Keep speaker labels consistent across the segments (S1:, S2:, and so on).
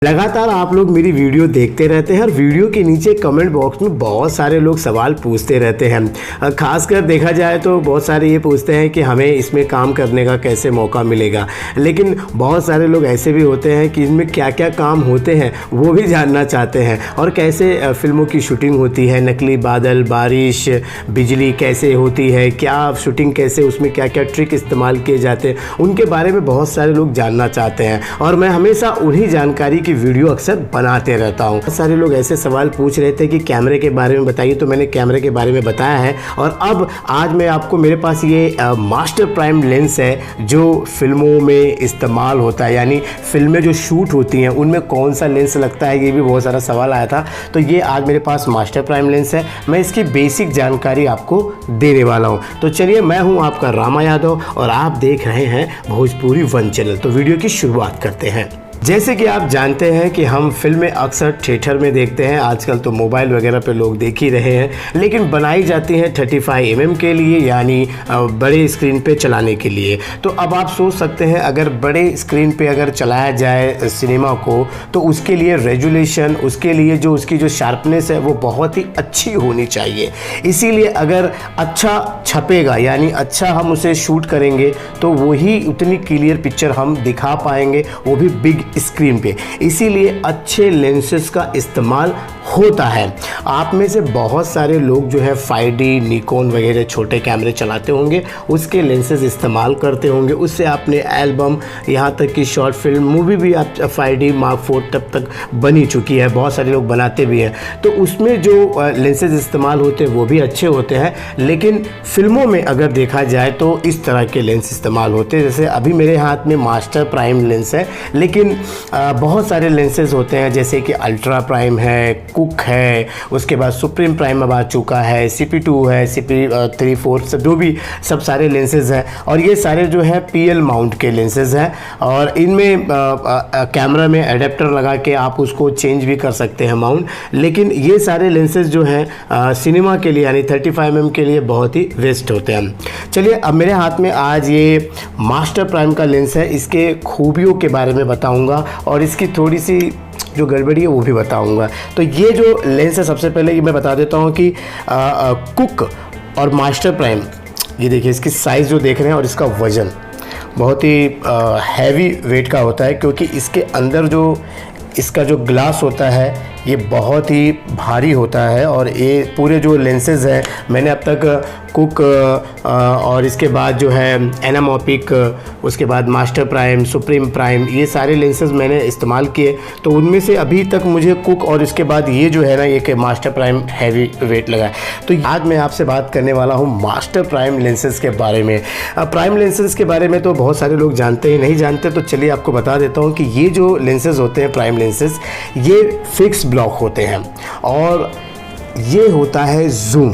S1: लगातार आप लोग मेरी वीडियो देखते रहते हैं और वीडियो के नीचे कमेंट बॉक्स में बहुत सारे लोग सवाल पूछते रहते हैं। खासकर देखा जाए तो बहुत सारे ये पूछते हैं कि हमें इसमें काम करने का कैसे मौका मिलेगा, लेकिन बहुत सारे लोग ऐसे भी होते हैं कि इसमें क्या क्या काम होते हैं वो भी जानना चाहते हैं और कैसे फिल्मों की शूटिंग होती है, नकली बादल, बारिश, बिजली कैसे होती है, क्या शूटिंग कैसे, उसमें क्या क्या ट्रिक इस्तेमाल किए जाते हैं, उनके बारे में बहुत सारे लोग जानना चाहते हैं और मैं हमेशा उन्हीं जानकारी की वीडियो अक्सर बनाते रहता हूँ। बहुत सारे लोग ऐसे सवाल पूछ रहे थे कि कैमरे के बारे में बताइए, तो मैंने कैमरे के बारे में बताया है। और अब आज मैं आपको, मेरे पास ये मास्टर प्राइम लेंस है जो फिल्मों में इस्तेमाल होता है, यानी फिल्में जो शूट होती हैं उनमें कौन सा लेंस लगता है, ये भी बहुत सारा सवाल आया था। तो ये आज मेरे पास मास्टर प्राइम लेंस है, मैं इसकी बेसिक जानकारी आपको देने वाला हूँ। तो चलिए, मैं हूँ आपका रामा यादव और आप देख रहे हैं भोजपुरी वन चैनल। तो वीडियो की शुरुआत करते हैं। जैसे कि आप जानते हैं कि हम फिल्में अक्सर थिएटर में देखते हैं, आजकल तो मोबाइल वगैरह पे लोग देख ही रहे हैं, लेकिन बनाई जाती हैं 35 mm के लिए, यानी बड़े स्क्रीन पे चलाने के लिए। तो अब आप सोच सकते हैं, अगर बड़े स्क्रीन पे अगर चलाया जाए सिनेमा को तो उसके लिए रेजुलेशन, उसके लिए जो उसकी जो शार्पनेस है वो बहुत ही अच्छी होनी चाहिए। इसीलिए अगर अच्छा छपेगा, यानी अच्छा हम उसे शूट करेंगे तो वही उतनी क्लियर पिक्चर हम दिखा पाएंगे, वो भी बिग स्क्रीन पे। इसीलिए अच्छे लेंसेज का इस्तेमाल होता है। आप में से बहुत सारे लोग जो है 5D, निकॉन वगैरह छोटे कैमरे चलाते होंगे, उसके लेंसेज इस्तेमाल करते होंगे, उससे आपने एल्बम, यहाँ तक कि शॉर्ट फिल्म, मूवी भी आप 5D Mark IV तब तक बनी चुकी है, बहुत सारे लोग बनाते भी हैं। तो उसमें जो लेंसेज इस्तेमाल होते हैं वो भी अच्छे होते हैं, लेकिन फिल्मों में अगर देखा जाए तो इस तरह के लेंस इस्तेमाल होते हैं। जैसे अभी मेरे हाथ में मास्टर प्राइम लेंस है, लेकिन बहुत सारे लेंसेज होते हैं, जैसे कि अल्ट्रा प्राइम है, कुक है, उसके बाद सुप्रीम प्राइम अब आ चुका है, CP2 है, CP3, 4, सब जो भी सब सारे लेंसेज हैं। और ये सारे जो है PL माउंट के लेंसेज हैं और इनमें कैमरा में एडेप्टर लगा के आप उसको चेंज भी कर सकते हैं माउंट। लेकिन ये सारे लेंसेज जो हैं सिनेमा के लिए, यानी 35 mm के लिए बहुत ही बेस्ट होते हैं। चलिए, अब मेरे हाथ में आज ये मास्टर प्राइम का लेंस है, इसके खूबियों के बारे में बताऊंगा और इसकी थोड़ी सी जो गड़बड़ी है वो भी बताऊंगा। तो ये जो लेंस है, सबसे पहले ये मैं बता देता हूँ कि कुक और मास्टर प्राइम, ये देखिए इसकी साइज़ जो देख रहे हैं और इसका वज़न बहुत ही हैवी वेट का होता है, क्योंकि इसके अंदर जो इसका जो ग्लास होता है ये बहुत ही भारी होता है। और ये पूरे जो लेंसेज हैं, मैंने अब तक कुक और इसके बाद जो है एनामॉपिक, उसके बाद मास्टर प्राइम, सुप्रीम प्राइम, ये सारे लेंसेज मैंने इस्तेमाल किए। तो उनमें से अभी तक मुझे कुक और इसके बाद ये जो है ना, ये कि मास्टर प्राइम हैवी वेट लगा है। तो आज मैं आपसे बात करने वाला हूँ मास्टर प्राइम लेंसेज के बारे में। प्राइम लेंसेज के बारे में तो बहुत सारे लोग जानते हैं, नहीं जानते तो चलिए आपको बता देता हूँ कि ये जो लेंसेज होते हैं प्राइम लेंसेज, ये फिक्स ब्लॉक होते हैं और ये होता है जूम।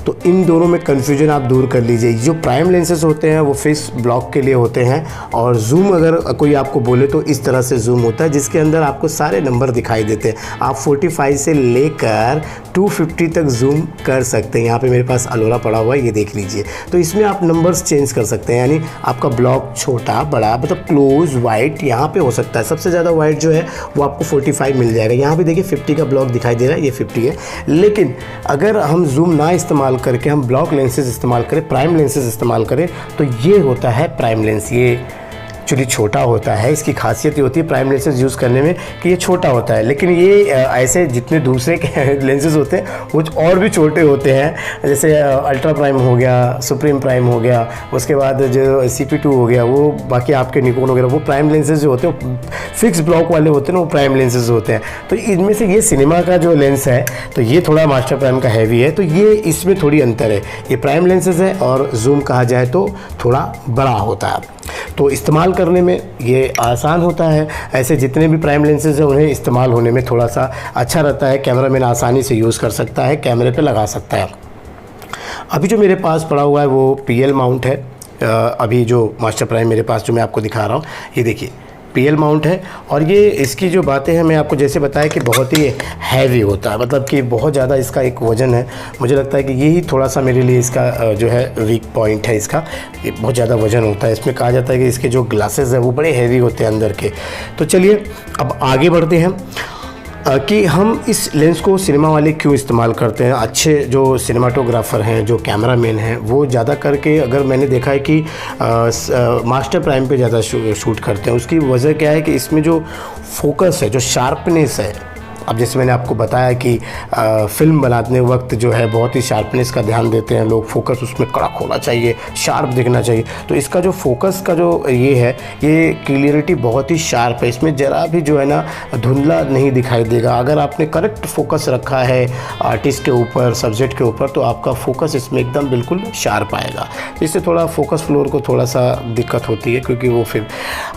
S1: तो इन दोनों में कन्फ्यूजन आप दूर कर लीजिए। जो प्राइम लेंसेज होते हैं वो फिक्स ब्लॉक के लिए होते हैं और जूम अगर कोई आपको बोले तो इस तरह से जूम होता है, जिसके अंदर आपको सारे नंबर दिखाई देते हैं। आप 45 से लेकर 250 तक जूम कर सकते हैं। यहाँ पे मेरे पास अलोरा पड़ा हुआ है, ये देख लीजिए। तो इसमें आप नंबर्स चेंज कर सकते हैं, यानी आपका ब्लॉक छोटा, बड़ा, मतलब क्लोज, वाइट यहाँ पे हो सकता है। सबसे ज़्यादा वाइट जो है वो आपको 45 मिल जाएगा। यहाँ पे देखिए 50 का ब्लॉक दिखाई दे रहा है, ये 50 है। लेकिन अगर हम जूम ना इस्तेमाल करके हम ब्लॉक लेंसेज इस्तेमाल करें, प्राइम लेंसेज इस्तेमाल करें, तो ये होता है प्राइम लेंस। ये एक्चुअली छोटा होता है, इसकी खासियत ये होती है प्राइम लेंसेज यूज़ करने में कि ये छोटा होता है। लेकिन ये ऐसे जितने दूसरे लेंसेज होते हैं वो और भी छोटे होते हैं, जैसे अल्ट्रा प्राइम हो गया, सुप्रीम प्राइम हो गया, उसके बाद जो CP2 हो गया, वो बाकी आपके निकॉन वगैरह, वो प्राइम लेंसेज जो होते हैं फिक्स ब्लॉक वाले होते हैं ना, वो प्राइम लेंसेज होते हैं। तो इनमें से ये सिनेमा का जो लेंस है तो ये थोड़ा मास्टर प्राइम का हैवी है, तो ये इसमें थोड़ी अंतर है। ये प्राइम लेंसेज है और जूम कहा जाए तो थोड़ा बड़ा होता है। तो इस्तेमाल करने में ये आसान होता है। ऐसे जितने भी प्राइम लेंसेज हैं उन्हें इस्तेमाल होने में थोड़ा सा अच्छा रहता है, कैमरामैन आसानी से यूज़ कर सकता है, कैमरे पे लगा सकता है। अभी जो मेरे पास पड़ा हुआ है वो PL माउंट है। अभी जो मास्टर प्राइम मेरे पास जो मैं आपको दिखा रहा हूँ, ये देखिए, PL माउंट है। और ये इसकी जो बातें हैं मैं आपको जैसे बताया कि बहुत ही हैवी होता है, मतलब कि बहुत ज़्यादा इसका एक वज़न है। मुझे लगता है कि यही थोड़ा सा मेरे लिए इसका जो है वीक पॉइंट है इसका, ये बहुत ज़्यादा वज़न होता है। इसमें कहा जाता है कि इसके जो ग्लासेस हैं वो बड़े हैवी होते हैं अंदर के। तो चलिए अब आगे बढ़ते हैं कि हम इस लेंस को सिनेमा वाले क्यों इस्तेमाल करते हैं। अच्छे जो सिनेमाटोग्राफ़र हैं, जो कैमरामैन हैं, वो ज़्यादा करके अगर मैंने देखा है कि मास्टर प्राइम पे ज़्यादा शूट करते हैं। उसकी वजह क्या है कि इसमें जो फोकस है, जो शार्पनेस है, अब जैसे मैंने आपको बताया कि फ़िल्म बनाने वक्त जो है बहुत ही शार्पनेस का ध्यान देते हैं लोग, फोकस उसमें कड़क होना चाहिए, शार्प दिखना चाहिए। तो इसका जो फोकस का जो ये है, ये क्लियरिटी बहुत ही शार्प है, इसमें ज़रा भी जो है ना धुंधला नहीं दिखाई देगा। अगर आपने करेक्ट फोकस रखा है आर्टिस्ट के ऊपर, सब्जेक्ट के ऊपर, तो आपका फोकस इसमें एकदम बिल्कुल शार्प आएगा। इससे थोड़ा फोकस फ्लोर को थोड़ा सा दिक्कत होती है, क्योंकि वो फिर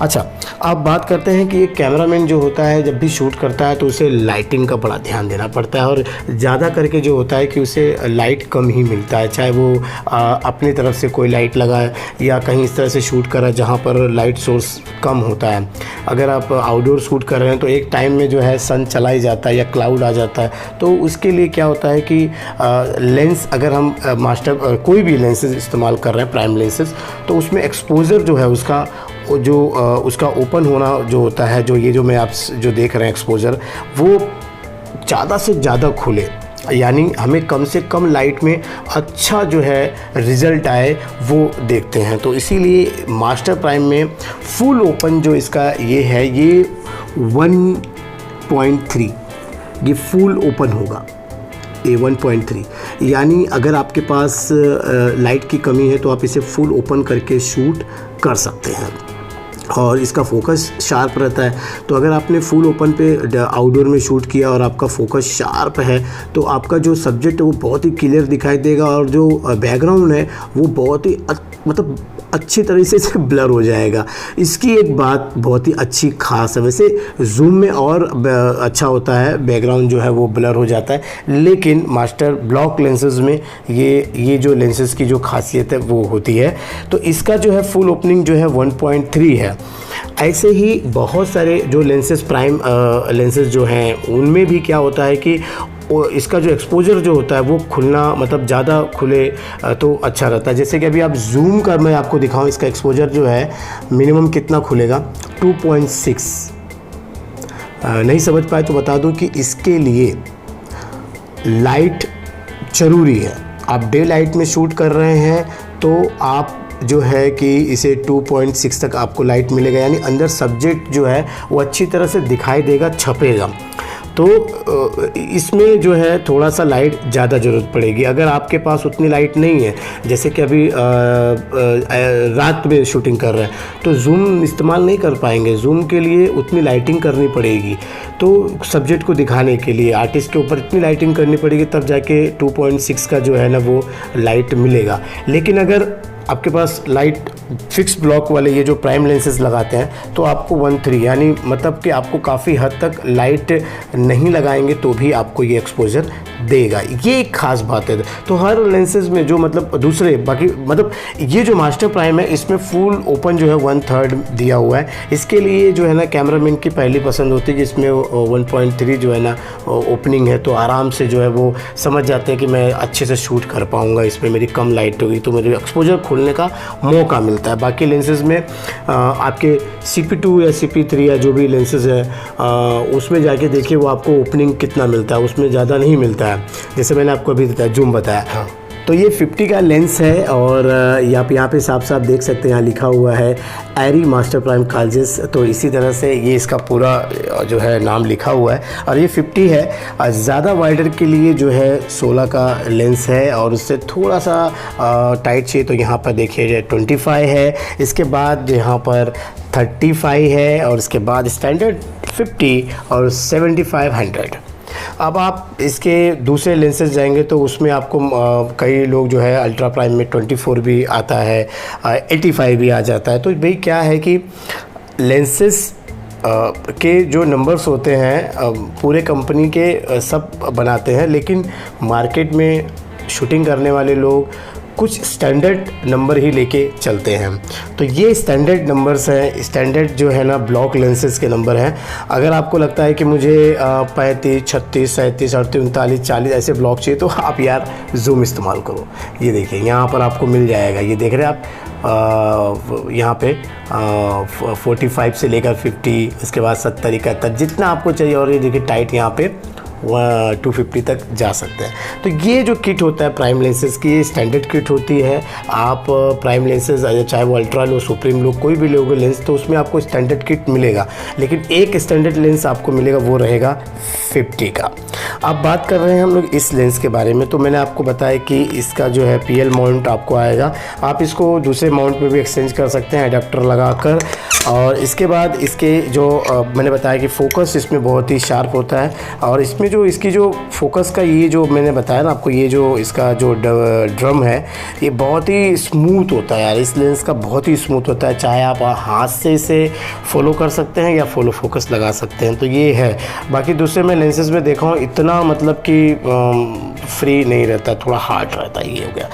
S1: अच्छा। अब बात करते हैं कि एक कैमरामैन जो होता है जब भी शूट करता है तो उसे लाइटिंग का बड़ा ध्यान देना पड़ता है, और ज़्यादा करके जो होता है कि उसे लाइट कम ही मिलता है, चाहे वो अपनी तरफ से कोई लाइट लगाए या कहीं इस तरह से शूट करा जहाँ पर लाइट सोर्स कम होता है। अगर आप आउटडोर शूट कर रहे हैं तो एक टाइम में जो है सन चला ही जाता है या क्लाउड आ जाता है, तो उसके लिए क्या होता है कि लेंस अगर हम कोई भी लेंसेज इस्तेमाल कर रहे हैं, प्राइम लेंसेज, तो उसमें एक्सपोजर जो है उसका जो उसका ओपन होना जो होता है, जो ये जो मैं आप जो देख रहे हैं एक्सपोजर, वो ज़्यादा से ज़्यादा खुले, यानी हमें कम से कम लाइट में अच्छा जो है रिज़ल्ट आए वो देखते हैं। तो इसीलिए मास्टर प्राइम में फुल ओपन जो इसका ये है, ये 1.3 ये फुल ओपन होगा, ये 1.3, यानी अगर आपके पास लाइट की कमी है तो आप इसे फुल ओपन करके शूट कर सकते हैं और इसका फोकस शार्प रहता है। तो अगर आपने फुल ओपन पे आउटडोर में शूट किया और आपका फोकस शार्प है तो आपका जो सब्जेक्ट है वो बहुत ही क्लियर दिखाई देगा, और जो बैकग्राउंड है वो बहुत ही मतलब अच्छी तरीके से ब्लर हो जाएगा। इसकी एक बात बहुत ही अच्छी खास है, वैसे जूम में और अच्छा होता है, बैकग्राउंड जो है वो ब्लर हो जाता है, लेकिन मास्टर ब्लॉक लेंसेज में ये जो लेंसेज की जो खासियत है वो होती है। तो इसका जो है फुल ओपनिंग जो है 1.3 है। ऐसे ही बहुत सारे जो लेंसेज प्राइम लेंसेज जो हैं उनमें भी क्या होता है कि इसका जो एक्सपोजर जो होता है वो खुलना, मतलब ज़्यादा खुले तो अच्छा रहता है। जैसे कि अभी आप जूम कर मैं आपको दिखाऊं, इसका एक्सपोजर जो है मिनिमम कितना खुलेगा, 2.6। नहीं समझ पाए तो बता दूं कि इसके लिए लाइट ज़रूरी है। आप डे लाइट में शूट कर रहे हैं तो आप जो है कि इसे 2.6 तक आपको लाइट मिलेगा, यानी अंदर सब्जेक्ट जो है वो अच्छी तरह से दिखाई देगा, छपेगा। तो इसमें जो है थोड़ा सा लाइट ज़्यादा ज़रूरत पड़ेगी। अगर आपके पास उतनी लाइट नहीं है, जैसे कि अभी रात में शूटिंग कर रहे हैं तो जूम इस्तेमाल नहीं कर पाएंगे, जूम के लिए उतनी लाइटिंग करनी पड़ेगी। तो सब्जेक्ट को दिखाने के लिए आर्टिस्ट के ऊपर इतनी लाइटिंग करनी पड़ेगी, तब जाके 2.6 का जो है ना वो लाइट मिलेगा। लेकिन अगर आपके पास लाइट फिक्स ब्लॉक वाले ये जो प्राइम लेंसेज लगाते हैं तो आपको 1.3, यानी मतलब कि आपको काफ़ी हद तक लाइट नहीं लगाएंगे तो भी आपको ये एक्सपोजर देगा। ये एक ख़ास बात है। तो हर लेंसेज में जो मतलब दूसरे बाकी मतलब ये जो मास्टर प्राइम है इसमें फुल ओपन जो है 1/3 दिया हुआ है। इसके लिए जो है ना कैमरामैन की पहली पसंद होती है कि इसमें 1.3 जो है ना ओपनिंग है, तो आराम से जो है वो समझ जाते हैं कि मैं अच्छे से शूट कर पाऊँगा, इसमें मेरी कम लाइट होगी तो मेरे एक्सपोजर खोलने का मौका मिलता है। बाकी लेंसेज में आपके CP2 या CP3 या जो भी लेंसेज है उसमें जाके देखिए वो आपको ओपनिंग कितना मिलता है, उसमें ज़्यादा नहीं मिलता है। जैसे मैंने आपको अभी जूम बताया। हाँ, तो ये 50 का लेंस है और यहाँ पे साफ साफ देख सकते हैं, यहाँ लिखा हुआ है एरी मास्टर प्राइम कालजेस। तो इसी तरह से ये इसका पूरा जो है नाम लिखा हुआ है और ये 50 है। ज़्यादा वाइडर के लिए जो है 16 का लेंस है और उससे थोड़ा सा टाइट चाहिए तो यहाँ पर देखिए 25 है, इसके बाद यहाँ पर 35 है और इसके बाद स्टैंडर्ड 50 और 75-100। अब आप इसके दूसरे लेंसेज जाएंगे तो उसमें आपको कई लोग जो है अल्ट्रा प्राइम में 24 भी आता है, 85 भी आ जाता है। तो भाई क्या है कि लेंसेज के जो नंबर्स होते हैं पूरे कंपनी के सब बनाते हैं, लेकिन मार्केट में शूटिंग करने वाले लोग कुछ स्टैंडर्ड नंबर ही लेके चलते हैं। तो ये स्टैंडर्ड नंबर्स हैं, स्टैंडर्ड जो है ना ब्लॉक लेंसेज के नंबर हैं। अगर आपको लगता है कि मुझे 35, 36, 37, 38, 39, 40 ऐसे ब्लॉक चाहिए तो आप यार जूम इस्तेमाल करो। ये देखिए यहाँ पर आपको मिल जाएगा, ये देख रहे हैं आप यहाँ पे 45 से लेकर 50, उसके बाद 70, 71 जितना आपको चाहिए, और ये देखिए टाइट यहाँ पे 250 तक जा सकते हैं। तो ये जो किट होता है प्राइम लेंसेज की, ये स्टैंडर्ड किट होती है। आप प्राइम लेंसेज चाहे वो अल्ट्रा लो, सुप्रीम लो, कोई भी लोगे लेंस तो उसमें आपको स्टैंडर्ड किट मिलेगा, लेकिन एक स्टैंडर्ड लेंस आपको मिलेगा, वो रहेगा 50 का। अब बात कर रहे हैं हम लोग इस लेंस के बारे में। तो मैंने आपको बताया कि इसका जो है PL माउंट आपको आएगा, आप इसको दूसरे माउंट पे भी एक्सचेंज कर सकते हैं अडेप्टर लगाकर। और इसके बाद इसके जो मैंने बताया कि फोकस इसमें बहुत ही शार्प होता है, और इसमें जो इसकी जो फोकस का ये जो मैंने बताया ना आपको, ये जो इसका जो ड्रम है ये बहुत ही स्मूथ होता है यार, इस लेंस का बहुत ही स्मूथ होता है। चाहे आप हाथ से इसे फॉलो कर सकते हैं या फॉलो फोकस लगा सकते हैं, तो ये है। बाकी दूसरे मैं लेंसेज में देखा हूँ इतना मतलब कि फ्री नहीं रहता, थोड़ा हार्ड रहता है। ये हो गया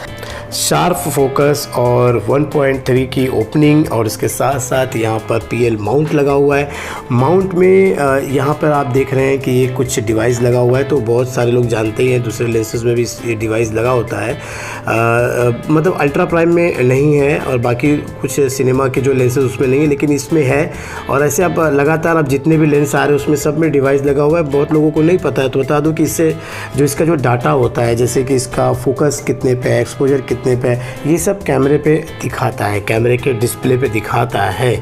S1: शार्प फोकस और 1.3 की ओपनिंग, और इसके साथ साथ यहाँ पर PL माउंट लगा हुआ है। माउंट में यहाँ पर आप देख रहे हैं कि ये कुछ डिवाइस लगा हुआ है, तो बहुत सारे लोग जानते ही हैं दूसरे लेंसेज में भी ये डिवाइस लगा होता है। मतलब अल्ट्रा प्राइम में नहीं है, और बाकी कुछ सिनेमा के जो लेंसेज उसमें नहीं है, लेकिन इसमें है। और ऐसे आप लगातार आप जितने भी लेंस आ रहे हैं उसमें सब में डिवाइस लगा हुआ है। बहुत लोगों को नहीं पता है, तो बता दूँ कि इससे जो इसका जो डाटा होता है, जैसे कि इसका फोकस कितने पे है, एक्सपोजर कितने पे है, ये सब कैमरे पे दिखाता है, कैमरे के डिस्प्ले पे दिखाता है।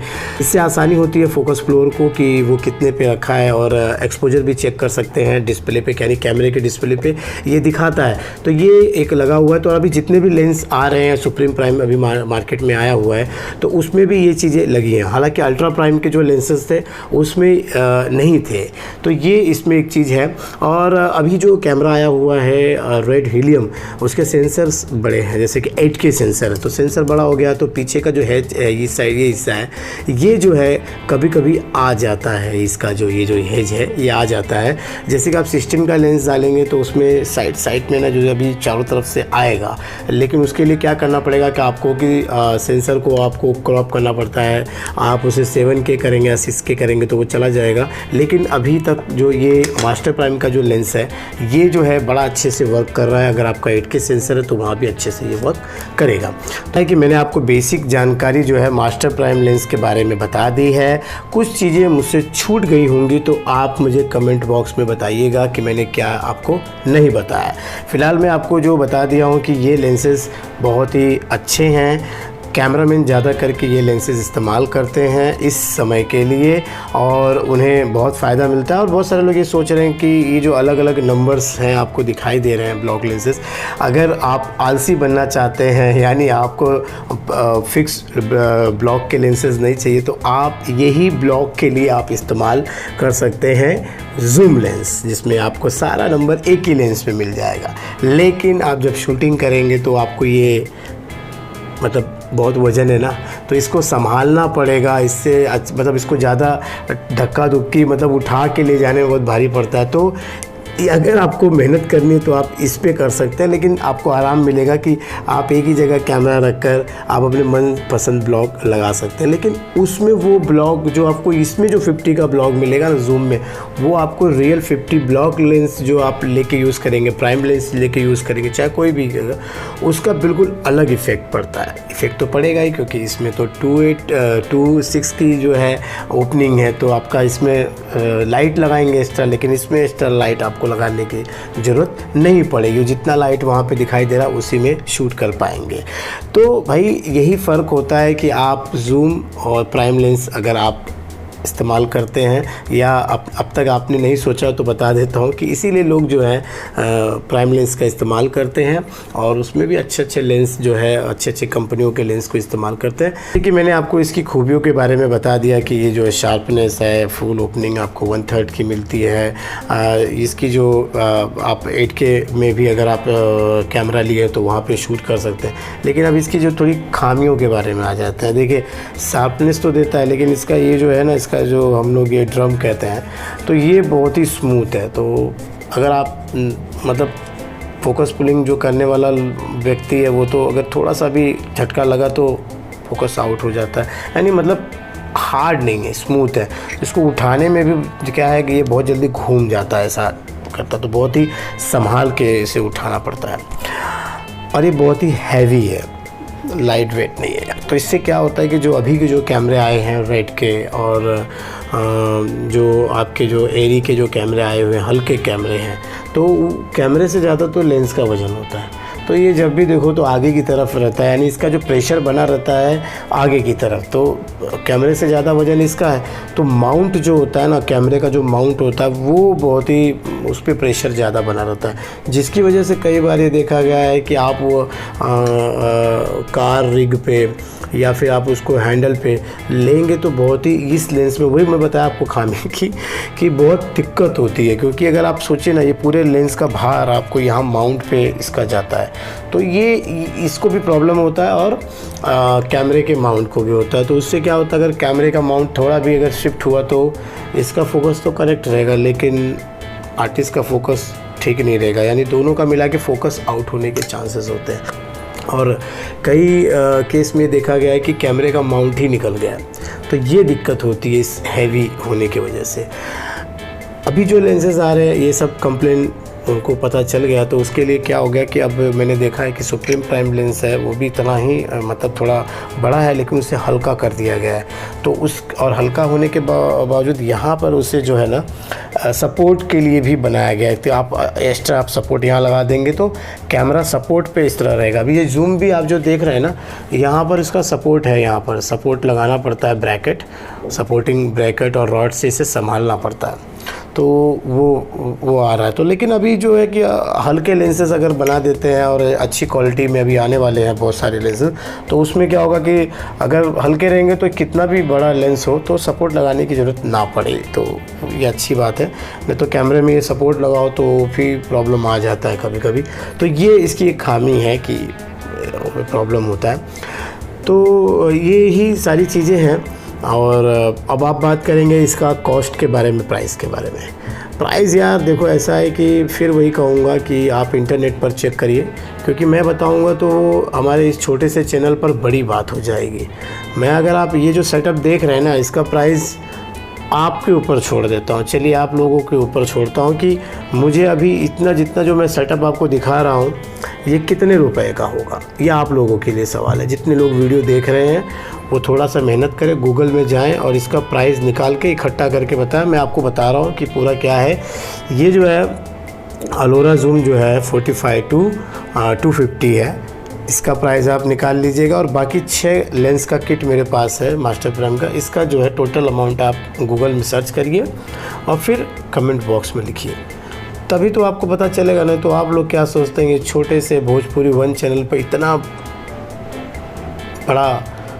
S1: इससे आसानी होती है फोकस फ्लोर को कि वो कितने पे रखा है, और एक्सपोजर भी चेक कर सकते हैं डिस्प्ले पे, यानी कैमरे के डिस्प्ले पे ये दिखाता है। तो ये एक लगा हुआ है। तो अभी जितने भी लेंस आ रहे हैं, सुप्रीम प्राइम अभी मार्केट में आया हुआ है, तो उसमें भी ये चीज़ें लगी हैं। हालांकि अल्ट्रा प्राइम के जो लेंसेज थे उसमें नहीं थे, तो ये इसमें एक चीज़ है। और अभी जो कैमरा आया हुआ है रेड हीलियम, उसके सेंसर्स बड़े हैं, जैसे कि 8K सेंसर है, तो सेंसर बड़ा हो गया, तो पीछे का जो हेज है, ये साइड ये हिस्सा है, ये जो है कभी कभी आ जाता है, इसका जो ये जो हेज है ये आ जाता है। जैसे कि आप 16 का लेंस डालेंगे तो उसमें साइड में ना जो अभी चारों तरफ से आएगा, लेकिन उसके लिए क्या करना पड़ेगा कि आपको कि सेंसर को आपको क्रॉप करना पड़ता है। आप उसे 7K करेंगे या 6K करेंगे तो वो चला जाएगा। लेकिन अभी तक जो ये मास्टर प्राइम का जो लेंस है, ये जो है बड़ा अच्छे से वर्क कर रहा है। अगर आपका 8K सेंसर है तो वहाँ भी अच्छे से ये वर्क करेगा। ताकि मैंने आपको बेसिक जानकारी जो है मास्टर प्राइम लेंस के बारे में बता दी है। कुछ चीज़ें मुझसे छूट गई होंगी तो आप मुझे कमेंट बॉक्स में बताइएगा कि मैंने क्या आपको नहीं बताया। फ़िलहाल मैं आपको जो बता दिया हूँ कि ये लेंसेज बहुत ही अच्छे हैं। कैमरामैन ज़्यादा करके ये लेंसेज इस्तेमाल करते हैं इस समय के लिए, और उन्हें बहुत फ़ायदा मिलता है। और बहुत सारे लोग ये सोच रहे हैं कि ये जो अलग अलग नंबर्स हैं आपको दिखाई दे रहे हैं ब्लॉक लेंसेज, अगर आप आलसी बनना चाहते हैं, यानी आपको फिक्स ब्लॉक के लेंसेज नहीं चाहिए, तो आप यही ब्लॉक के लिए आप इस्तेमाल कर सकते हैं जूम लेंस, जिसमें आपको सारा नंबर एक ही लेंस में मिल जाएगा। लेकिन आप जब शूटिंग करेंगे तो आपको ये मतलब बहुत वज़न है ना, तो इसको संभालना पड़ेगा। इससे मतलब इसको ज़्यादा धक्का धुक्की मतलब उठा के ले जाने में बहुत भारी पड़ता है। तो अगर आपको मेहनत करनी है तो आप इस पे कर सकते हैं, लेकिन आपको आराम मिलेगा कि आप एक ही जगह कैमरा रखकर आप अपने मन पसंद ब्लॉग लगा सकते हैं। लेकिन उसमें वो ब्लॉग जो आपको इसमें जो 50 का ब्लॉग मिलेगा ना जूम में, वो आपको रियल 50 ब्लॉग लेंस जो आप लेके यूज़ करेंगे, प्राइम लेंस लेके यूज़ करेंगे, चाहे कोई भी, उसका बिल्कुल अलग इफ़ेक्ट पड़ता है। इफ़ेक्ट तो पड़ेगा ही, क्योंकि इसमें तो 2.6 की जो है ओपनिंग है, तो आपका इसमें लाइट लगाएंगे एक्स्ट्रा, लेकिन इसमें एक्स्ट्रा लाइट आपको लगाने की ज़रूरत नहीं पड़ेगी। जितना लाइट वहाँ पे दिखाई दे रहा है उसी में शूट कर पाएंगे। तो भाई यही फ़र्क होता है कि आप जूम और प्राइम लेंस अगर आप इस्तेमाल करते हैं, या अब तक आपने नहीं सोचा तो बता देता हूँ कि इसीलिए लोग जो है प्राइम लेंस का इस्तेमाल करते हैं, और उसमें भी अच्छे अच्छे लेंस जो है अच्छे अच्छे कंपनियों के लेंस को इस्तेमाल करते हैं। क्योंकि मैंने आपको इसकी खूबियों के बारे में बता दिया कि ये जो शार्पनेस है, फुल ओपनिंग आपको 1/3 की मिलती है। इसकी जो आप 8K में भी अगर आप कैमरा लिए तो वहाँ पर शूट कर सकते हैं। लेकिन अब इसकी जो थोड़ी खामियों के बारे में आ जाते हैं। देखिए शार्पनेस तो देता है, लेकिन इसका ये जो है ना, इसका जो हम लोग ये ड्रम कहते हैं, तो ये बहुत ही स्मूथ है। तो अगर आप मतलब फोकस पुलिंग जो करने वाला व्यक्ति है वो तो अगर थोड़ा सा भी झटका लगा तो फोकस आउट हो जाता है। यानी मतलब हार्ड नहीं है, स्मूथ है। इसको उठाने में भी क्या है कि ये बहुत जल्दी घूम जाता है, ऐसा करता तो बहुत ही संभाल के इसे उठाना पड़ता है। और ये बहुत ही हैवी है, लाइट वेट नहीं है। तो इससे क्या होता है कि जो अभी के जो कैमरे आए हैं रेड के और जो आपके जो एरी के जो कैमरे आए हुए हैं हल्के कैमरे हैं, तो कैमरे से ज़्यादा तो लेंस का वज़न होता है। तो ये जब भी देखो तो आगे की तरफ रहता है, यानी इसका जो प्रेशर बना रहता है आगे की तरफ, तो कैमरे से ज़्यादा वज़न इसका है। तो माउंट जो होता है ना, कैमरे का जो माउंट होता है वो बहुत ही उस पर प्रेशर ज़्यादा बना रहता है, जिसकी वजह से कई बार ये देखा गया है कि आप वो कार रिग पे या फिर आप उसको हैंडल पे लेंगे तो बहुत ही इस लेंस में, वही मैं बताया आपको खामी की कि बहुत दिक्कत होती है। क्योंकि अगर आप सोचें ना, ये पूरे लेंस का भार आपको यहाँ माउंट पे इसका जाता है, तो ये इसको भी प्रॉब्लम होता है और कैमरे के माउंट को भी होता है। तो उससे क्या होता है, अगर कैमरे का माउंट थोड़ा भी अगर शिफ्ट हुआ तो इसका फोकस तो करेक्ट रहेगा, लेकिन आर्टिस्ट का फोकस ठीक नहीं रहेगा, यानी दोनों का मिला के फोकस आउट होने के चांसेस होते हैं। और कई केस में देखा गया है कि कैमरे का माउंट ही निकल गया है, तो ये दिक्कत होती है इस हैवी होने की वजह से। अभी जो लेंसेज आ रहे हैं ये सब कंप्लेन उनको पता चल गया, तो उसके लिए क्या हो गया कि अब मैंने देखा है कि सुप्रीम प्राइम लेंस है वो भी इतना ही मतलब थोड़ा बड़ा है, लेकिन उसे हल्का कर दिया गया है। तो उस और हल्का होने के बावजूद यहाँ पर उसे जो है ना सपोर्ट के लिए भी बनाया गया है। तो आप एक्स्ट्रा आप सपोर्ट यहाँ लगा देंगे तो कैमरा सपोर्ट पे इस तरह रहेगा। अभी ये जूम भी आप जो देख रहे हैं ना, यहाँ पर इसका सपोर्ट है, यहाँ पर सपोर्ट लगाना पड़ता है, ब्रैकेट, सपोर्टिंग ब्रैकेट और रॉड से इसे संभालना पड़ता है, तो वो आ रहा है। तो लेकिन अभी जो है कि हल्के लेंसेज अगर बना देते हैं और अच्छी क्वालिटी में अभी आने वाले हैं बहुत सारे लेंसेज, तो उसमें क्या होगा कि अगर हल्के रहेंगे तो कितना भी बड़ा लेंस हो तो सपोर्ट लगाने की ज़रूरत ना पड़े, तो ये अच्छी बात है। नहीं तो कैमरे में ये सपोर्ट लगाओ तो फिर प्रॉब्लम आ जाता है कभी कभी। तो ये इसकी एक खामी है कि प्रॉब्लम होता है। तो ये ही सारी चीज़ें हैं। और अब आप बात करेंगे इसका कॉस्ट के बारे में, प्राइस के बारे में। प्राइस यार देखो ऐसा है कि फिर वही कहूँगा कि आप इंटरनेट पर चेक करिए, क्योंकि मैं बताऊँगा तो हमारे इस छोटे से चैनल पर बड़ी बात हो जाएगी। मैं अगर आप ये जो सेटअप देख रहे हैं ना, इसका प्राइस आपके ऊपर छोड़ देता हूँ। चलिए आप लोगों के ऊपर छोड़ता हूँ कि मुझे अभी इतना जितना जो मैं सेटअप आपको दिखा रहा हूँ ये कितने रुपए का होगा, ये आप लोगों के लिए सवाल है। जितने लोग वीडियो देख रहे हैं वो थोड़ा सा मेहनत करें, गूगल में जाएं और इसका प्राइस निकाल के इकट्ठा करके बताएं। मैं आपको बता रहा हूँ कि पूरा क्या है। ये जो है अलोरा जूम जो है 45 to 250 है, इसका प्राइस आप निकाल लीजिएगा। और बाकी 6 लेंस का किट मेरे पास है मास्टर प्राइम का, इसका जो है टोटल अमाउंट आप गूगल में सर्च करिए और फिर कमेंट बॉक्स में लिखिए, तभी तो आपको पता चलेगा। नहीं तो आप लोग क्या सोचते हैं, छोटे से भोजपुरी 1 चैनल पर इतना बड़ा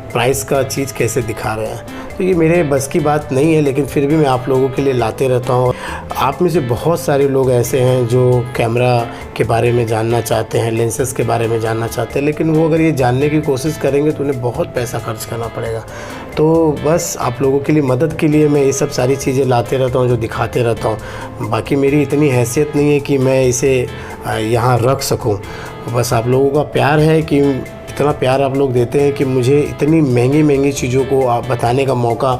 S1: प्राइस का चीज़ कैसे दिखा रहे हैं। तो ये मेरे बस की बात नहीं है, लेकिन फिर भी मैं आप लोगों के लिए लाते रहता हूँ। आप में से बहुत सारे लोग ऐसे हैं जो कैमरा के बारे में जानना चाहते हैं, लेंसेज के बारे में जानना चाहते हैं, लेकिन वो अगर ये जानने की कोशिश करेंगे तो उन्हें बहुत पैसा खर्च करना पड़ेगा। तो बस आप लोगों के लिए मदद के लिए मैं ये सब सारी चीज़ें लाते रहता हूँ, जो दिखाते रहता हूँ। बाकी मेरी इतनी हैसियत नहीं है कि मैं इसे यहाँ रख सकूँ। बस आप लोगों का प्यार है कि इतना प्यार आप लोग देते हैं कि मुझे इतनी महंगी महंगी चीज़ों को आप बताने का मौका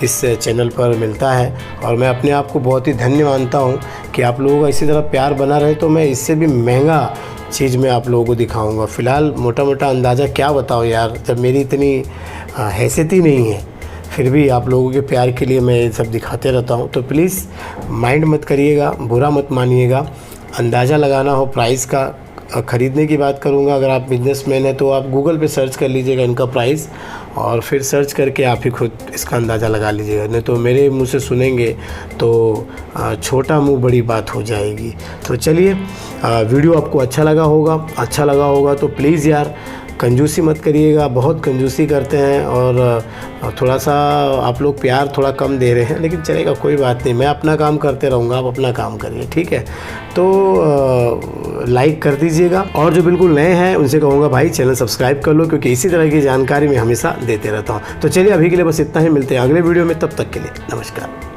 S1: इस चैनल पर मिलता है। और मैं अपने आप को बहुत ही धन्य मानता हूँ कि आप लोगों का इसी तरह प्यार बना रहे, तो मैं इससे भी महंगा चीज़ मैं आप लोगों को दिखाऊंगा। फ़िलहाल मोटा मोटा अंदाज़ा क्या बताओ यार, जब मेरी इतनी हैसियत ही नहीं है, फिर भी आप लोगों के प्यार के लिए मैं ये सब दिखाते रहता हूँ। तो प्लीज़ माइंड मत करिएगा, बुरा मत मानिएगा। अंदाज़ा लगाना हो प्राइस का, ख़रीदने की बात करूंगा, अगर आप बिजनेसमैन हैं तो आप गूगल पे सर्च कर लीजिएगा इनका प्राइस, और फिर सर्च करके आप ही खुद इसका अंदाज़ा लगा लीजिएगा। नहीं तो मेरे मुंह से सुनेंगे तो छोटा मुंह बड़ी बात हो जाएगी। तो चलिए, वीडियो आपको अच्छा लगा होगा तो प्लीज़ यार कंजूसी मत करिएगा, बहुत कंजूसी करते हैं और थोड़ा सा आप लोग प्यार थोड़ा कम दे रहे हैं, लेकिन चलेगा, कोई बात नहीं। मैं अपना काम करते रहूँगा, आप अपना काम करिए, ठीक है। तो लाइक कर दीजिएगा, और जो बिल्कुल नए हैं उनसे कहूँगा भाई चैनल सब्सक्राइब कर लो, क्योंकि इसी तरह की जानकारी मैं हमेशा देते रहता हूँ। तो चलिए अभी के लिए बस इतना ही, मिलते हैं अगले वीडियो में, तब तक के लिए नमस्कार।